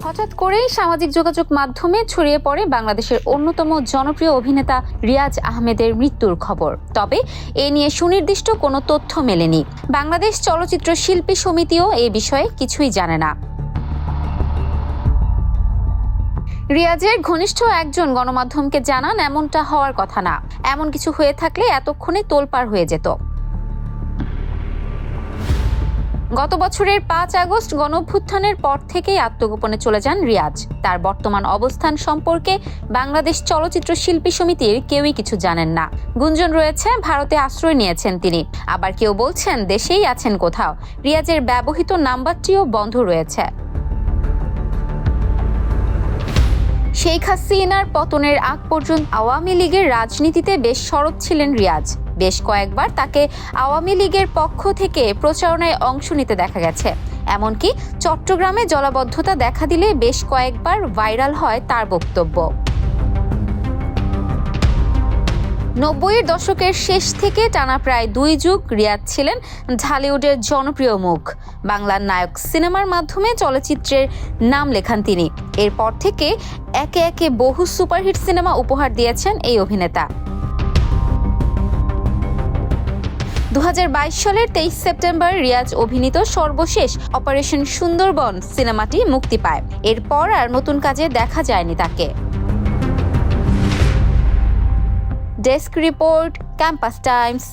হঠাৎ করেই সামাজিক যোগাযোগ মাধ্যমে ছড়িয়ে পড়ে বাংলাদেশের অন্যতম জনপ্রিয় অভিনেতা রিয়াজ আহমেদের মৃত্যুর খবর। তবে এ নিয়ে সুনির্দিষ্ট কোনো তথ্য মেলেনি। বাংলাদেশ চলচ্চিত্র শিল্পী সমিতিও এ বিষয়ে কিছুই জানে না। রিয়াজের ঘনিষ্ঠ একজন গণমাধ্যমকে জানান, এমনটা হওয়ার কথা না। এমন কিছু হয়ে থাকলে এতক্ষণে তোলপাড় হয়ে যেত। গত বছরের ৫ আগস্ট গণঅভ্যুত্থানের পর থেকেই আত্মগোপনে চলে যান রিয়াজ। তার বর্তমান অবস্থান সম্পর্কে বাংলাদেশ চলচ্চিত্র শিল্পী সমিতির কেউই কিছু জানেন না। গুঞ্জন রয়েছে ভারতে আশ্রয় নিয়েছেন তিনি, আবার কেউ বলছেন দেশেই আছেন কোথাও। রিয়াজের ব্যবহৃত নাম্বারটিও বন্ধ রয়েছে। শেখ হাসিনার পতনের আগ পর্যন্ত আওয়ামী লীগের রাজনীতিতে বেশ সরব ছিলেন রিয়াজ। বেশ কয়েকবার তাকে আওয়ামী লীগের পক্ষ থেকে প্রচারণায় অংশ নিতে দেখা গেছে। এমনকি চট্টগ্রামে জলাবদ্ধতা দেখা দিলে বেশ কয়েকবার ভাইরাল হয় তার বক্তব্য। ৯০-এর দশকের শেষ থেকে টানা প্রায় ২ যুগ রিয়াজ ছিলেন ঢালিউডের জনপ্রিয় মুখ। বাংলার নায়ক সিনেমার মাধ্যমে চলচ্চিত্রের নাম লেখান তিনি। এরপর থেকে একে একে বহু সুপারহিট সিনেমা উপহার দিয়েছেন এই অভিনেতা। ২০২২ সালের ২৩ সেপ্টেম্বর রিয়াজ অভিনীত সর্বশেষ অপারেশন সুন্দরবন সিনেমাটি মুক্তি পায়। এরপর আর নতুন কাজে দেখা যায়নি তাকে। Desk report, campus Times.